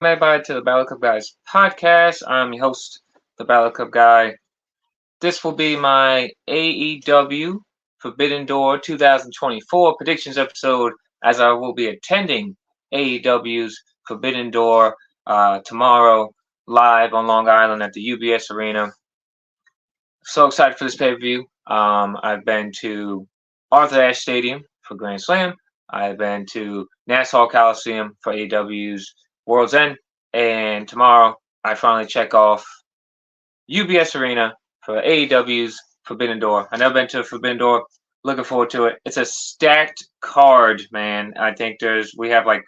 everybody to the Battle Cup Guys podcast. I'm your host, the Battle Cup Guy. This will be my AEW Forbidden Door 2024 predictions episode, as I will be attending AEW's Forbidden Door tomorrow live on Long Island at the UBS Arena. So excited for this pay-per-view. I've been to Arthur Ashe Stadium for Grand Slam. I've been to Nassau Coliseum for AEW's World's End. And tomorrow, I finally check off UBS Arena for AEW's Forbidden Door. I've never been to Forbidden Door. Looking forward to it. It's a stacked card, man. I think we have like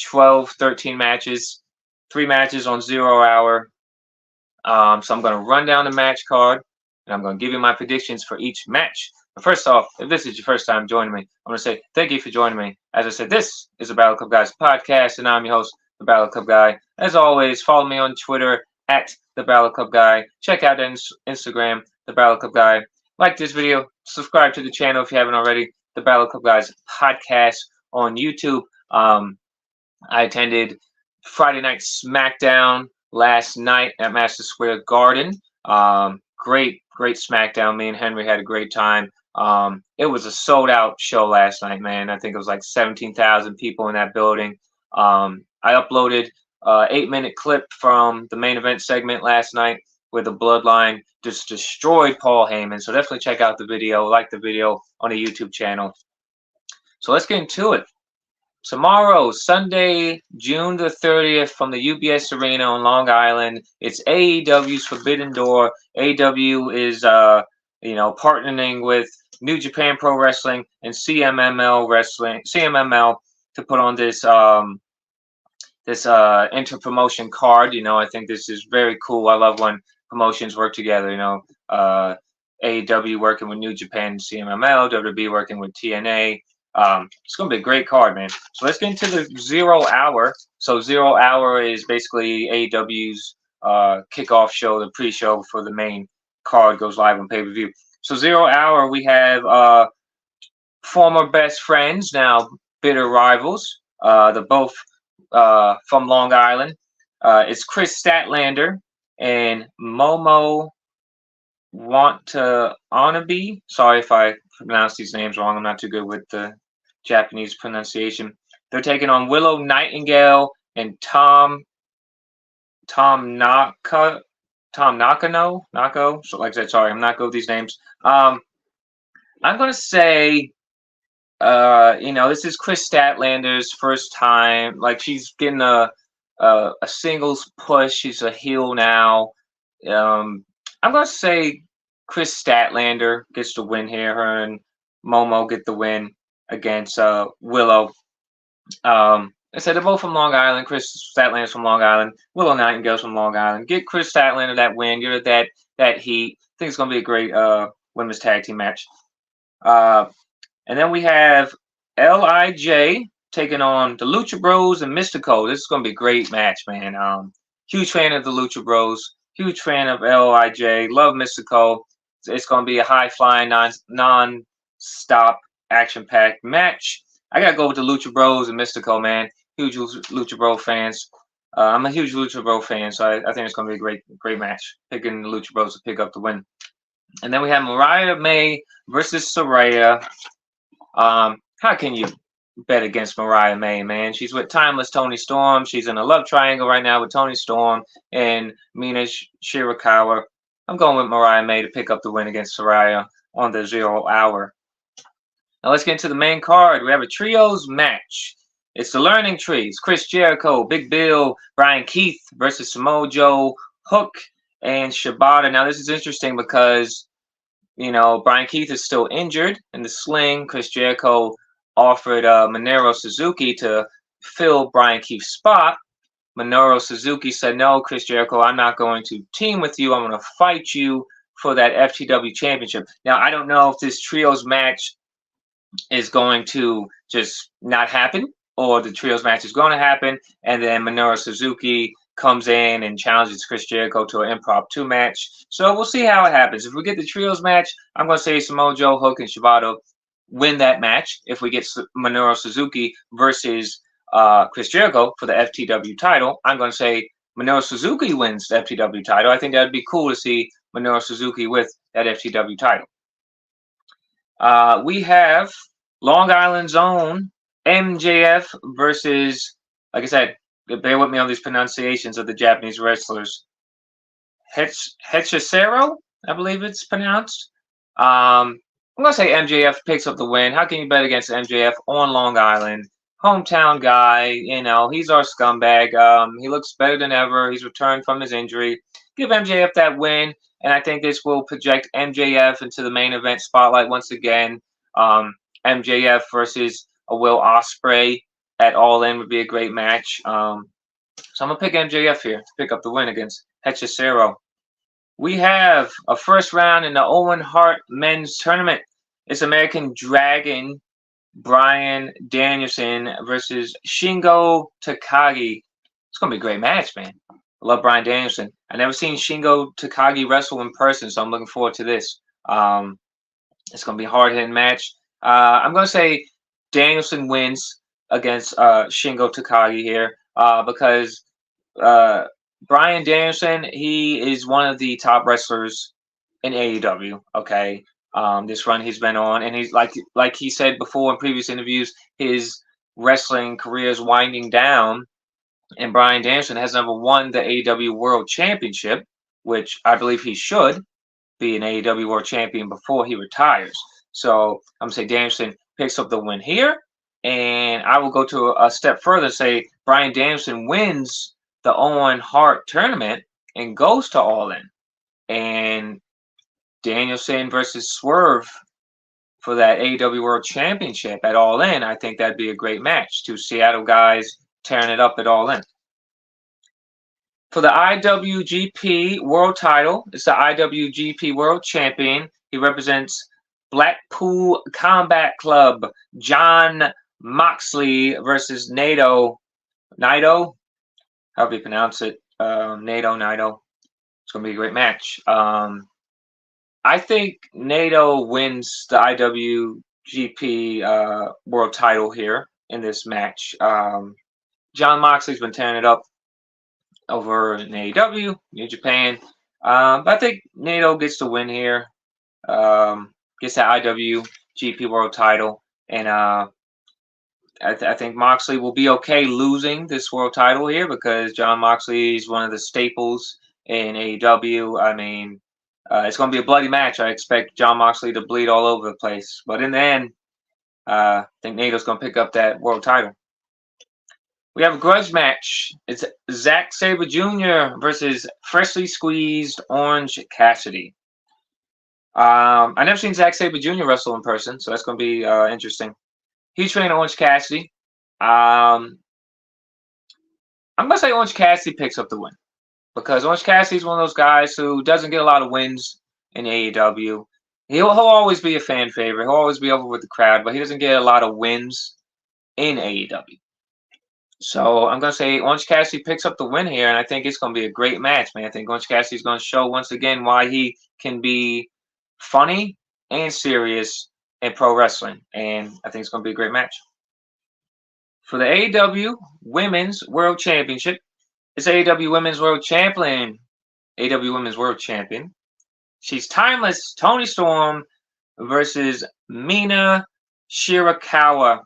12, 13 matches, 3 matches on 0 hour. So I'm going to run down the match card, and I'm going to give you my predictions for each match. But first off, if this is your first time joining me, I'm going to say thank you for joining me. As I said, this is the Battle Cup Guys podcast, and I'm your host, the Battle Cup Guy. As always, follow me on Twitter at the Battle Cup Guy. Check out Instagram, the Battle Cup Guy. Like this video, subscribe to the channel if you haven't already. The Battle Cup Guys podcast on YouTube. I attended Friday Night SmackDown last night at Madison Square Garden. Great SmackDown. Me and Henry had a great time. It was a sold out show last night, man. I think it was like 17,000 people in that building. I uploaded an 8-minute clip from the main event segment last night where the Bloodline just destroyed Paul Heyman. So definitely check out the video, like the video on the YouTube channel. So let's get into it. Tomorrow, Sunday, June the 30th, from the UBS Arena on Long Island, it's AEW's Forbidden Door. AEW is, partnering with New Japan Pro Wrestling and CMML to put on this inter-promotion card. I think this is very cool. I love when promotions work together. AEW working with New Japan and CMML, WWE working with TNA. It's going to be a great card, man. So let's get into the 0 hour. So 0 hour is basically AEW's kickoff show, the pre-show before the main card goes live on pay-per-view. So 0 hour, we have former best friends, now bitter rivals. They're both from Long Island. It's Chris Statlander and Momo Watanabe. Sorry if I pronounce these names wrong. I'm not too good with the Japanese pronunciation. They're taking on Willow Nightingale and Tom Nakano. So like I said, sorry, I'm not good with these names. I'm gonna say, this is Chris Statlander's first time. Like, she's getting a singles push. She's a heel now. I'm gonna say Chris Statlander gets the win here. Her and Momo get the win against Willow. I said they're both from Long Island. Chris Statlander's from Long Island. Willow Nightingale's from Long Island. Get Chris Statlander that win. Give her that heat. I think it's gonna be a great women's tag team match. And then we have LIJ taking on the Lucha Bros and Mystico. This is gonna be a great match, man. Huge fan of the Lucha Bros. Huge fan of LIJ. Love Mystico. It's going to be a high-flying, non-stop, action-packed match. I got to go with the Lucha Bros and Mystico, man. Huge Lucha Bro fans. I'm a huge Lucha Bro fan, so I think it's going to be a great match. Picking the Lucha Bros to pick up the win. And then we have Mariah May versus Saraya. How can you bet against Mariah May, man? She's with Timeless Toni Storm. She's in a love triangle right now with Toni Storm and Mina Shirakawa. I'm going with Mariah May to pick up the win against Saraya on the 0 hour. Now let's get into the main card. We have a trios match. It's the Learning Tree. It's Chris Jericho, Big Bill, Brian Keith versus Samoa Joe, Hook, and Shibata. Now this is interesting because, Brian Keith is still injured in the sling. Chris Jericho offered Minoru Suzuki to fill Brian Keith's spot. Minoru Suzuki said, no, Chris Jericho, I'm not going to team with you. I'm going to fight you for that FTW championship. Now, I don't know if this trios match is going to just not happen, or the trios match is going to happen, and then Minoru Suzuki comes in and challenges Chris Jericho to an impromptu match. So we'll see how it happens. If we get the trios match, I'm going to say Samoa Joe, Hook, and Shibata win that match. If we get Minoru Suzuki versus Chris Jericho for the FTW title, I'm going to say Minoru Suzuki wins the FTW title. I think that'd be cool to see Minoru Suzuki with that FTW title. We have Long Island's own MJF versus, like I said, bear with me on these pronunciations of the Japanese wrestlers. Hechicero, I believe it's pronounced. I'm going to say MJF picks up the win. How can you bet against MJF on Long Island? Hometown guy, he's our scumbag. He looks better than ever. He's returned from his injury. Give MJF that win, and I think this will project MJF into the main event spotlight once again. MJF versus a Will Ospreay at All In would be a great match. So I'm going to pick MJF here to pick up the win against Hechicero. We have a first round in the Owen Hart men's tournament. It's American Dragon Bryan Danielson versus Shingo Takagi. It's going to be a great match, man. I love Bryan Danielson. I've never seen Shingo Takagi wrestle in person, so I'm looking forward to this. It's going to be a hard-hitting match. I'm going to say Danielson wins against Shingo Takagi here because Bryan Danielson, he is one of the top wrestlers in AEW. Okay, this run he's been on, and he's like he said before in previous interviews, his wrestling career is winding down, and Bryan Danielson has never won the AEW World Championship, which I believe he should be an AEW World Champion before he retires. So I'm gonna say Danielson picks up the win here, and I will go to a step further and say Bryan Danielson wins the Owen Hart tournament and goes to All In. And Danielson versus Swerve for that AEW World Championship at All In, I think that'd be a great match. Two Seattle guys tearing it up at All In. For the IWGP World title, it's the IWGP World Champion. He represents Blackpool Combat Club, Jon Moxley versus Naito. However you pronounce it, Naito. It's going to be a great match. I think Naito wins the IWGP World title here in this match. Jon Moxley's been tearing it up over in AEW, New Japan. But I think Naito gets the win here. Gets that IWGP World title. And I think Moxley will be okay losing this world title here because Jon Moxley is one of the staples in AEW. I mean, it's going to be a bloody match. I expect Jon Moxley to bleed all over the place. But in the end, I think Naito's going to pick up that world title. We have a grudge match. It's Zack Sabre Jr. versus freshly squeezed Orange Cassidy. I never seen Zack Sabre Jr. wrestle in person, so that's going to be interesting. He's training Orange Cassidy. I'm going to say Orange Cassidy picks up the win because Orange Cassidy is one of those guys who doesn't get a lot of wins in AEW. He'll always be a fan favorite. He'll always be over with the crowd, but he doesn't get a lot of wins in AEW. So I'm going to say Orange Cassidy picks up the win here, and I think it's going to be a great match, man. I think Orange Cassidy is going to show once again why he can be funny and serious in pro wrestling, and I think it's going to be a great match. For the AEW Women's World Championship, it's AEW Women's World Champion. AEW Women's World Champion. She's timeless. Toni Storm versus Mina Shirakawa.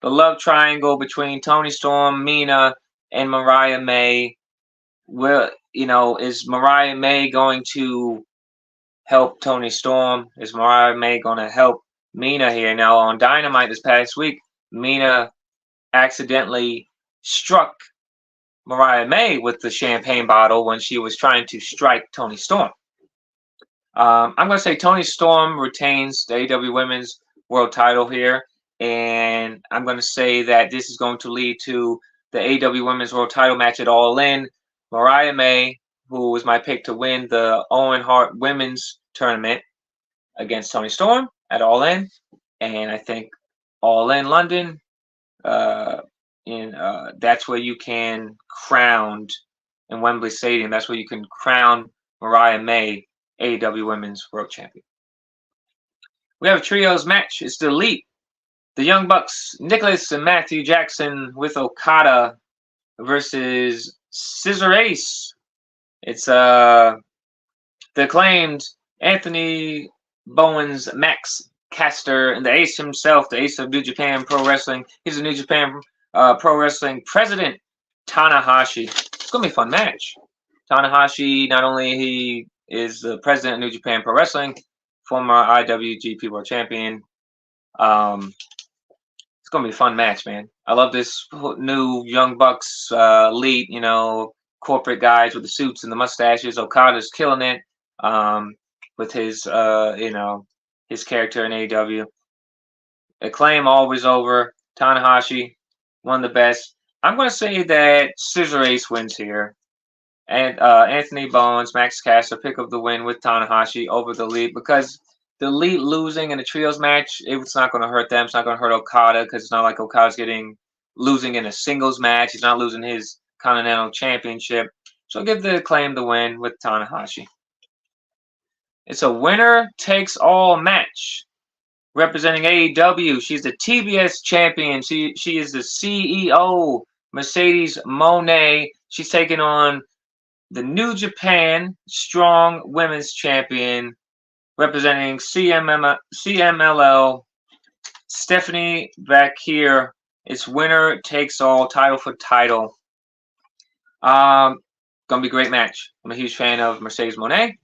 The love triangle between Toni Storm, Mina, and Mariah May. Is Mariah May going to help Toni Storm? Is Mariah May going to help Mina here? Now, on Dynamite this past week, Mina accidentally struck Mariah May with the champagne bottle when she was trying to strike Toni Storm. I'm going to say Toni Storm retains the AEW Women's World title here, and I'm going to say that this is going to lead to the AEW Women's World title match at All In. Mariah May, who was my pick to win the Owen Hart Women's Tournament against Toni Storm at All In, and I think All In London, that's where you can crown in Wembley Stadium. That's where you can crown Mariah May AEW Women's World Champion. We have a trios match. It's the Elite The Young Bucks, Nicholas and Matthew Jackson with Okada versus Scissor Ace. It's the acclaimed Anthony Bowens, Max Caster, and the Ace himself, the Ace of New Japan Pro Wrestling. He's a New Japan Pro Wrestling president, Tanahashi. It's gonna be a fun match. Tanahashi, not only he is the president of New Japan Pro Wrestling, former IWGP World Champion. It's gonna be a fun match, man. I love this new Young Bucks elite, corporate guys with the suits and the mustaches. Okada's killing it with his, his character in AEW. Acclaim always over. Tanahashi, one of the best. I'm gonna say that Scissor Ace wins here. And Anthony Bowens, Max Caster pick up the win with Tanahashi over the Elite because the Elite losing in a trios match, it's not going to hurt them. It's not going to hurt Okada because it's not like Okada's losing in a singles match. He's not losing his Continental Championship. So give the Acclaim the win with Tanahashi. It's a winner takes all match. Representing AEW, she's the TBS champion. She is the CEO, Mercedes Moné. She's taking on the New Japan Strong Women's Champion, representing CMLL, Stephanie Bakir. It's winner takes all, title for title. Gonna be a great match. I'm a huge fan of Mercedes Moné.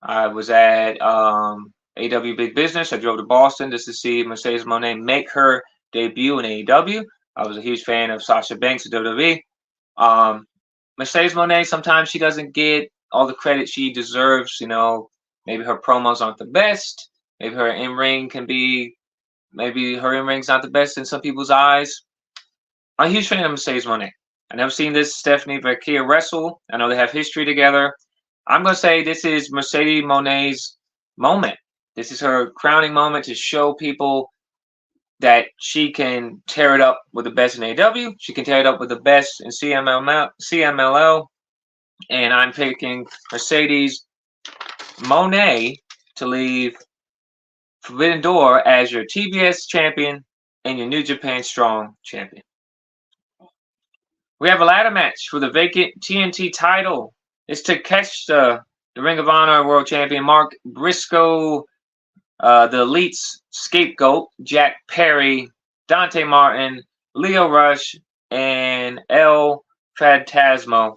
I was at AEW Big Business. I drove to Boston just to see Mercedes Moné make her debut in AEW. I was a huge fan of Sasha Banks at WWE. Mercedes Moné, sometimes she doesn't get all the credit she deserves. Maybe her promos aren't the best. Maybe her in-ring maybe her in-ring's not the best in some people's eyes. I'm a huge fan of Mercedes Moné. I've never seen this Stephanie Bakir wrestle. I know they have history together. I'm going to say this is Mercedes Moné's moment. This is her crowning moment to show people that she can tear it up with the best in AEW. She can tear it up with the best in CMLL. And I'm picking Mercedes Moné to leave Forbidden Door as your TBS champion and your New Japan Strong champion. We have a ladder match for the vacant TNT title. It's Takeshita, the Ring of Honor World Champion, Mark Briscoe, the Elite's scapegoat, Jack Perry, Dante Martin, Leo Rush, and El Phantasmo.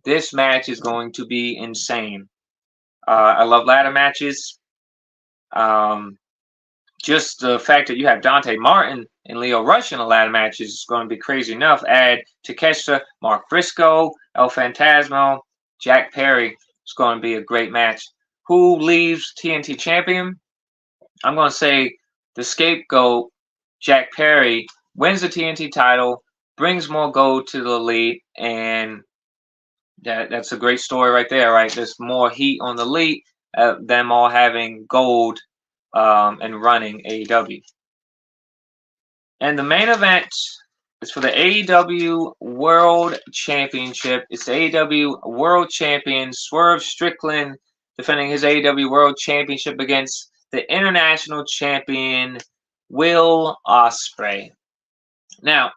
This match is going to be insane. I love ladder matches. Just the fact that you have Dante Martin and Leo Rush in a ladder match is going to be crazy enough. Add Takeshita, Mark Briscoe, El Phantasmo, Jack Perry. It's going to be a great match. Who leaves TNT champion? I'm going to say the scapegoat, Jack Perry, wins the TNT title, brings more gold to the Elite, and that's a great story right there, right? There's more heat on the Elite, them all having gold and running AEW. And the main event is for the AEW World Championship. It's the AEW World Champion, Swerve Strickland, defending his AEW World Championship against the International Champion, Will Ospreay. Now,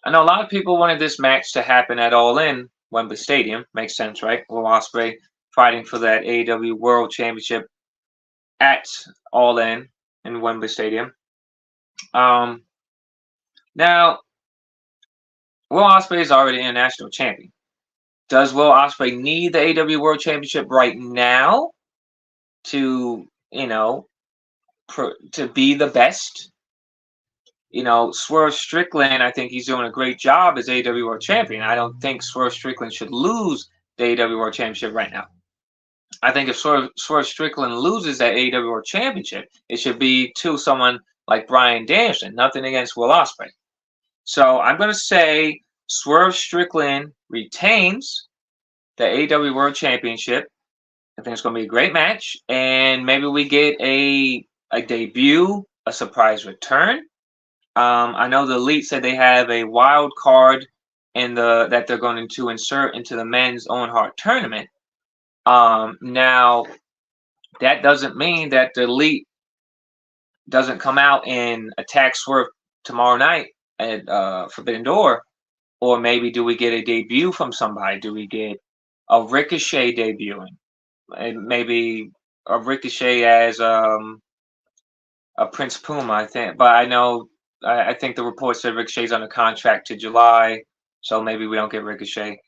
I know a lot of people wanted this match to happen at All In, Wembley Stadium. Makes sense, right? Will Ospreay fighting for that AEW World Championship at All In Wembley Stadium. Now, Will Ospreay is already international champion. Does Will Ospreay need the AEW World Championship right now to be the best? Swerve Strickland, I think he's doing a great job as AEW World Champion. I don't think Swerve Strickland should lose the AEW World Championship right now. I think if Swerve Strickland loses that AEW World Championship, it should be to someone like Bryan Danielson. Nothing against Will Ospreay. So I'm going to say Swerve Strickland retains the AEW World Championship. I think it's going to be a great match, and maybe we get a debut, a surprise return. I know the Elite said they have a wild card that they're going to insert into the men's Owen Hart tournament. Now, that doesn't mean that the Elite doesn't come out and attack Swerve tomorrow night at Forbidden Door, or maybe do we get a debut from somebody? Do we get a Ricochet debuting? And maybe a Ricochet as a Prince Puma, I think. But I think the report said Ricochet's under contract to July, so maybe we don't get Ricochet.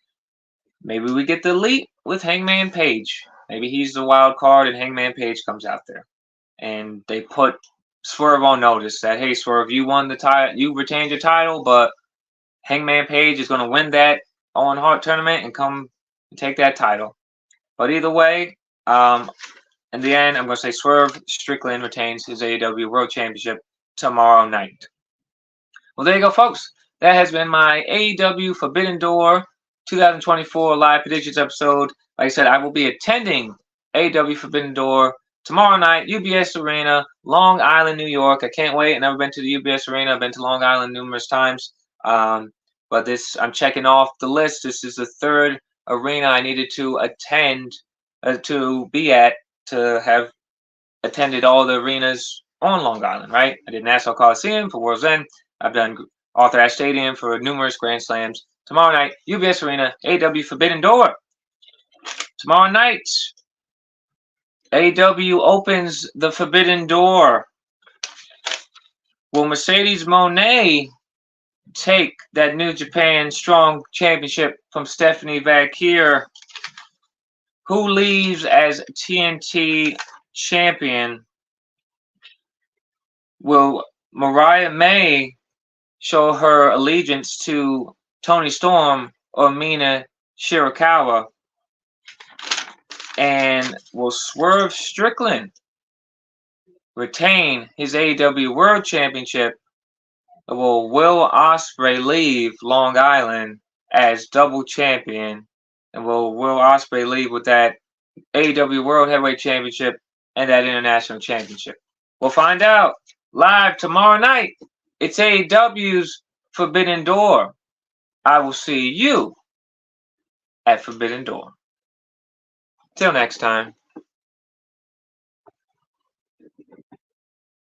Maybe we get the Elite with Hangman Page. Maybe he's the wild card and Hangman Page comes out there. And they put Swerve on notice that, hey, Swerve, you won the title, you retained your title, but Hangman Page is going to win that Owen Hart tournament and come and take that title. But either way, in the end, I'm going to say Swerve Strickland retains his AEW World Championship tomorrow night. Well, there you go, folks. That has been my AEW Forbidden Door 2024 live predictions episode. Like I said, I will be attending AEW Forbidden Door tomorrow night, UBS Arena, Long Island, New York. I can't wait. I've never been to the UBS Arena. I've been to Long Island numerous times. But this, I'm checking off the list. This is the third arena I needed to attend, to be at, to have attended all the arenas on Long Island, right? I did Nassau Coliseum for World's End. I've done Arthur Ashe Stadium for numerous Grand Slams. Tomorrow night, UBS Arena, AEW Forbidden Door. Tomorrow night, AEW opens the Forbidden Door. Will Mercedes Moné take that New Japan Strong Championship from Stephanie Valkyrie, who leaves as TNT champion? Will Mariah May show her allegiance to Toni Storm or Mina Shirakawa? And will Swerve Strickland retain his AEW World Championship? Or will Will Ospreay leave Long Island as double champion? And will Will Ospreay leave with that AEW World Heavyweight Championship and that International Championship? We'll find out live tomorrow night. It's AEW's Forbidden Door. I will see you at Forbidden Door. Till next time.